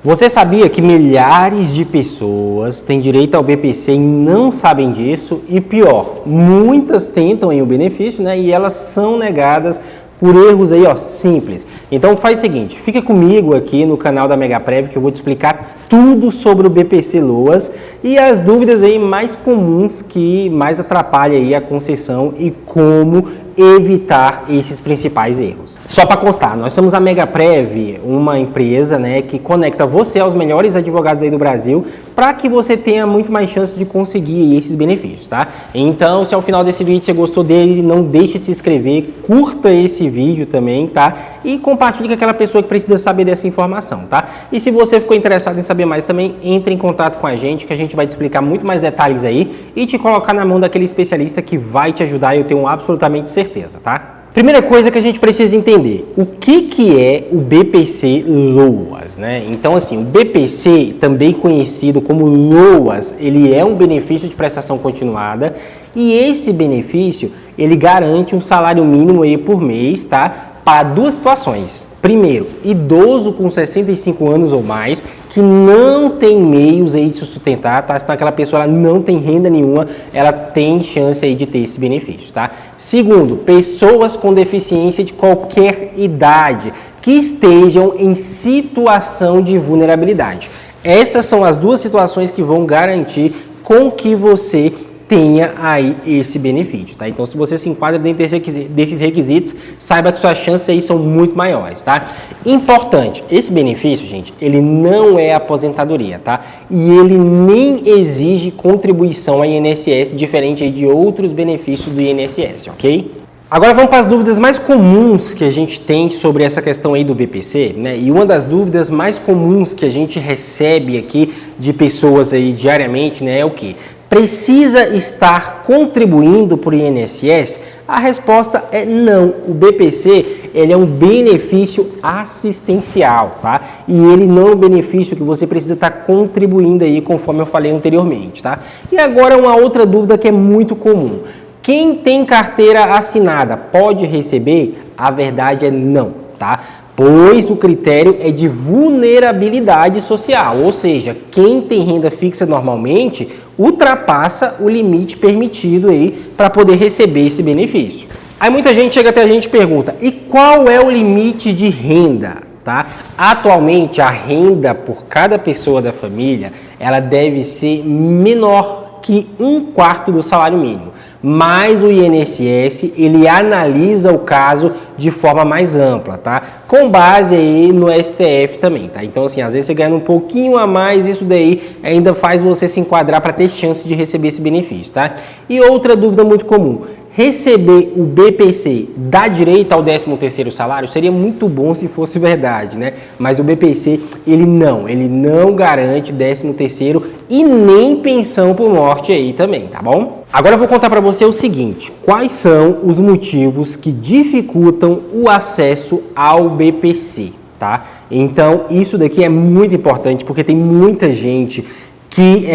Você sabia que milhares de pessoas têm direito ao BPC e não sabem disso? E pior, muitas tentam o benefício, né? E elas são negadas por erros aí, simples. Então faz o seguinte, fica comigo aqui no canal da Megaprev que eu vou te explicar tudo sobre o BPC Loas e as dúvidas aí mais comuns que mais atrapalham aí a concessão e como evitar esses principais erros. Só para constar, nós somos a Megaprev, uma empresa, né, que conecta você aos melhores advogados aí do Brasil para que você tenha muito mais chance de conseguir esses benefícios, tá? Então, se ao final desse vídeo você gostou dele, não deixe de se inscrever, curta esse vídeo também, tá? E compartilhe com aquela pessoa que precisa saber dessa informação, tá? E se você ficou interessado em saber mais também, entre em contato com a gente que a gente vai te explicar muito mais detalhes aí e te colocar na mão daquele especialista que vai te ajudar, eu tenho absolutamente certeza, tá? Primeira coisa que a gente precisa entender, o que é o BPC Loas, né? Então, assim, o BPC, também conhecido como Loas, ele é um benefício de prestação continuada e esse benefício, ele garante um salário mínimo aí por mês, tá? Para duas situações. Primeiro, idoso com 65 anos ou mais, que não tem meios aí de se sustentar, tá? Então aquela pessoa ela não tem renda nenhuma, ela tem chance aí de ter esse benefício, tá? Segundo, pessoas com deficiência de qualquer idade, que estejam em situação de vulnerabilidade. Essas são as duas situações que vão garantir com que você tenha aí esse benefício, tá? Então, se você se enquadra dentro desses requisitos, saiba que suas chances aí são muito maiores, tá? Importante, esse benefício, gente, ele não é aposentadoria, tá? E ele nem exige contribuição ao INSS, diferente aí de outros benefícios do INSS, ok? Agora vamos para as dúvidas mais comuns que a gente tem sobre essa questão aí do BPC, né? E uma das dúvidas mais comuns que a gente recebe aqui de pessoas aí diariamente, né, é o quê? Precisa estar contribuindo para o INSS? A resposta é não. O BPC ele é um benefício assistencial, tá? E ele não é um benefício que você precisa estar contribuindo aí, conforme eu falei anteriormente, tá? E agora uma outra dúvida que é muito comum. Quem tem carteira assinada pode receber? A verdade é não, tá? Pois o critério é de vulnerabilidade social, ou seja, quem tem renda fixa normalmente ultrapassa o limite permitido aí para poder receber esse benefício. Aí muita gente chega até a gente e pergunta, e qual é o limite de renda? Tá? Atualmente a renda por cada pessoa da família, ela deve ser menor que 1/4 do salário mínimo. Mas o INSS, ele analisa o caso de forma mais ampla, tá? Com base aí no STF também, tá? Então, assim, às vezes você ganha um pouquinho a mais, isso daí ainda faz você se enquadrar para ter chance de receber esse benefício, tá? E outra dúvida muito comum, receber o BPC dá direito ao 13º salário? Seria muito bom se fosse verdade, né? Mas o BPC, ele não garante 13º e nem pensão por morte aí também, tá bom? Agora eu vou contar para você o seguinte, quais são os motivos que dificultam o acesso ao BPC, tá? Então, isso daqui é muito importante porque tem muita gente que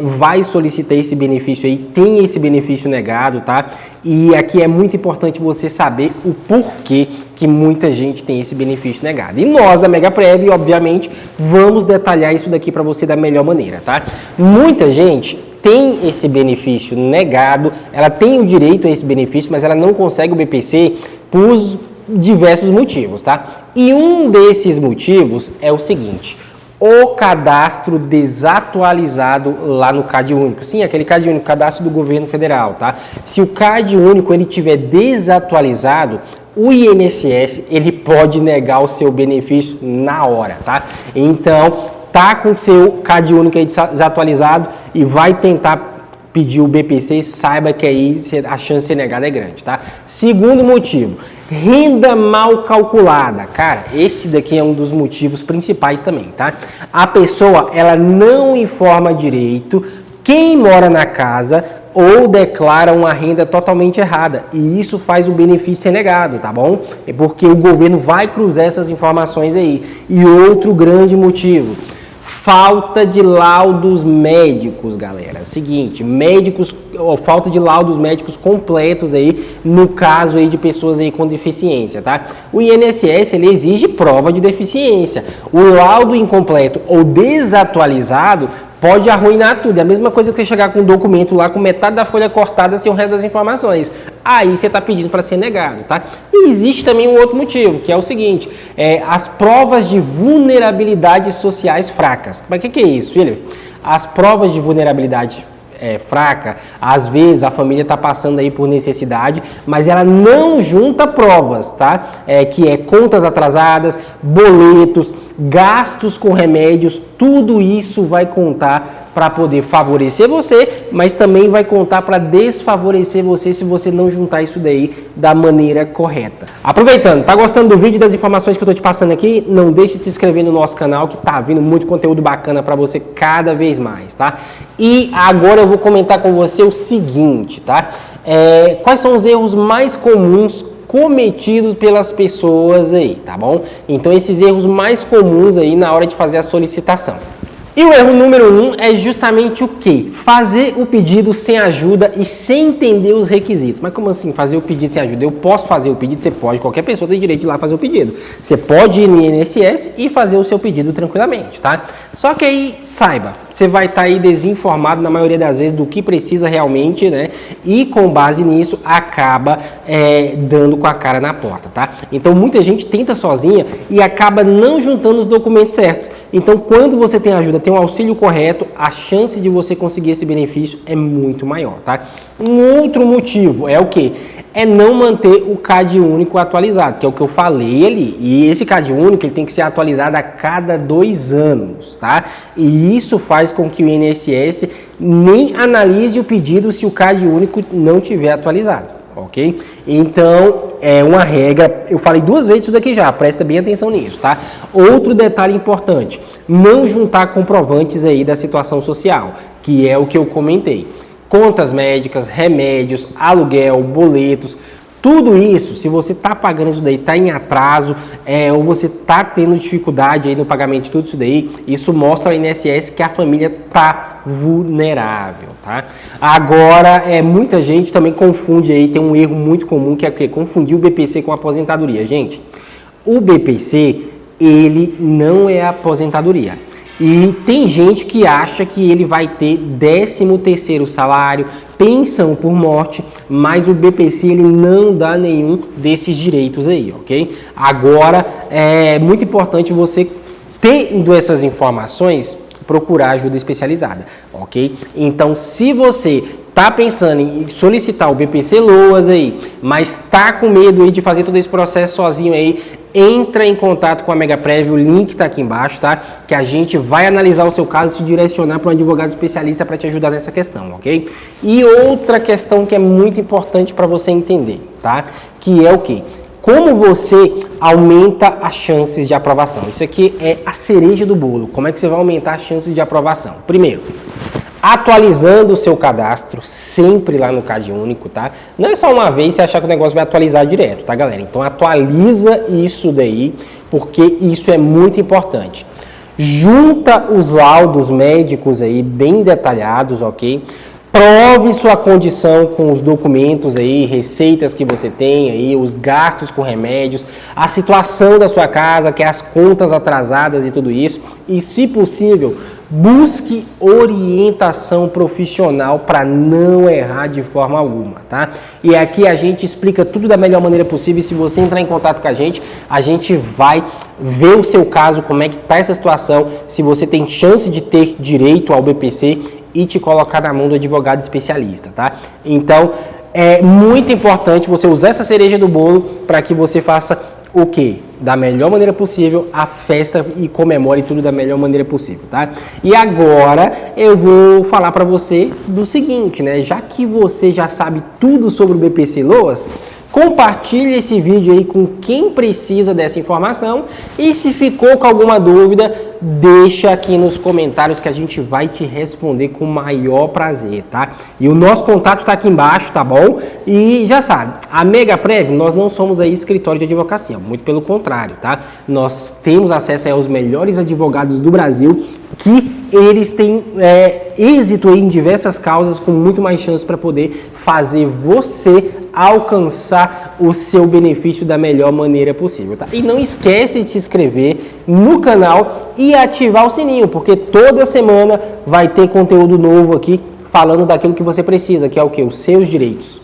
vai solicitar esse benefício aí, tem esse benefício negado, tá? E aqui é muito importante você saber o porquê que muita gente tem esse benefício negado. E nós da Megaprev, obviamente, vamos detalhar isso daqui para você da melhor maneira, tá? Muita gente tem esse benefício negado, ela tem o direito a esse benefício, mas ela não consegue o BPC por diversos motivos, tá? E um desses motivos é o seguinte, o cadastro desatualizado lá no CAD único. Sim, aquele CAD único, cadastro do governo federal, tá? Se o CAD único ele tiver desatualizado, o INSS ele pode negar o seu benefício na hora, tá? Então, tá com o seu CAD único aí desatualizado e vai tentar pedir o BPC, saiba que aí a chance de ser negada é grande, tá? Segundo motivo, renda mal calculada. Cara, esse daqui é um dos motivos principais também, tá? A pessoa, ela não informa direito quem mora na casa ou declara uma renda totalmente errada. E isso faz o benefício ser negado, tá bom? É porque o governo vai cruzar essas informações aí. E outro grande motivo, falta de laudos médicos, galera. Seguinte, falta de laudos médicos completos aí, no caso aí de pessoas aí com deficiência, tá? O INSS, ele exige prova de deficiência. O laudo incompleto ou desatualizado pode arruinar tudo. É a mesma coisa que você chegar com um documento lá com metade da folha cortada sem o resto das informações. Aí você está pedindo para ser negado, tá? E existe também um outro motivo, que é o seguinte, as provas de vulnerabilidades sociais fracas. Mas o que é isso, filho? As provas de vulnerabilidade fraca, às vezes a família está passando aí por necessidade, mas ela não junta provas, tá? Que é contas atrasadas, boletos, gastos com remédios, tudo isso vai contar para poder favorecer você, mas também vai contar para desfavorecer você se você não juntar isso daí da maneira correta. Aproveitando, tá gostando do vídeo e das informações que eu tô te passando aqui? Não deixe de se inscrever no nosso canal que tá vindo muito conteúdo bacana para você cada vez mais, tá? E agora eu vou comentar com você o seguinte, tá? Quais são os erros mais comuns cometidos pelas pessoas aí, tá bom? Então esses erros mais comuns aí na hora de fazer a solicitação. E o erro número 1 é justamente o quê? Fazer o pedido sem ajuda e sem entender os requisitos. Mas como assim fazer o pedido sem ajuda? Eu posso fazer o pedido? Você pode, qualquer pessoa tem direito de ir lá fazer o pedido. Você pode ir no INSS e fazer o seu pedido tranquilamente, tá? Só que aí, saiba, você vai estar aí desinformado na maioria das vezes do que precisa realmente, né? E com base nisso, acaba dando com a cara na porta, tá? Então muita gente tenta sozinha e acaba não juntando os documentos certos. Então quando você tem ajuda, tem um auxílio correto, a chance de você conseguir esse benefício é muito maior, tá? Um outro motivo é o quê? É não manter o CAD único atualizado, que é o que eu falei ali. E esse CAD único ele tem que ser atualizado a cada 2 anos, tá? E isso faz com que o INSS nem analise o pedido se o CAD único não tiver atualizado. Ok? Então, é uma regra, eu falei 2 vezes isso daqui já, presta bem atenção nisso, tá? Outro detalhe importante, não juntar comprovantes aí da situação social, que é o que eu comentei. Contas médicas, remédios, aluguel, boletos, tudo isso, se você está pagando isso daí, está em atraso, ou você está tendo dificuldade aí no pagamento de tudo isso daí, isso mostra ao INSS que a família está vulnerável, tá? Agora, muita gente também confunde aí, tem um erro muito comum que é o quê? Confundir o BPC com a aposentadoria. Gente, o BPC, ele não é aposentadoria. E tem gente que acha que ele vai ter 13º salário, pensão por morte, mas o BPC ele não dá nenhum desses direitos aí, ok? Agora, é muito importante você, tendo essas informações, procurar ajuda especializada, ok? Então, se você tá pensando em solicitar o BPC Loas aí, mas tá com medo aí de fazer todo esse processo sozinho aí, entra em contato com a Megaprev, o link tá aqui embaixo, tá? Que a gente vai analisar o seu caso e te direcionar para um advogado especialista para te ajudar nessa questão, ok? E outra questão que é muito importante para você entender, tá? Que é o quê? Como você aumenta as chances de aprovação? Isso aqui é a cereja do bolo. Como é que você vai aumentar as chances de aprovação? Primeiro, atualizando o seu cadastro sempre lá no CAD único, tá? Não é só uma vez você achar que o negócio vai atualizar direto, tá, galera? Então atualiza isso daí, porque isso é muito importante. Junta os laudos médicos aí bem detalhados, ok? Prove sua condição com os documentos aí, receitas que você tem aí, os gastos com remédios, a situação da sua casa, que é as contas atrasadas e tudo isso. E, se possível, busque orientação profissional para não errar de forma alguma, tá? E aqui a gente explica tudo da melhor maneira possível. E se você entrar em contato com a gente vai ver o seu caso, como é que tá essa situação, se você tem chance de ter direito ao BPC e te colocar na mão do advogado especialista, tá? Então, é muito importante você usar essa cereja do bolo para que você faça o quê? Da melhor maneira possível, a festa e comemore tudo da melhor maneira possível, tá? E agora eu vou falar para você do seguinte, né? Já que você já sabe tudo sobre o BPC Loas, Compartilhe esse vídeo aí com quem precisa dessa informação e se ficou com alguma dúvida, deixa aqui nos comentários que a gente vai te responder com o maior prazer, tá? E o nosso contato tá aqui embaixo, tá bom? E já sabe, a Megaprev, nós não somos aí escritório de advocacia, muito pelo contrário, tá? Nós temos acesso aí aos melhores advogados do Brasil, que eles têm êxito aí em diversas causas, com muito mais chances para poder fazer você alcançar o seu benefício da melhor maneira possível, tá? E não esquece de se inscrever no canal e ativar o sininho, porque toda semana vai ter conteúdo novo aqui falando daquilo que você precisa, que é o quê? Os seus direitos.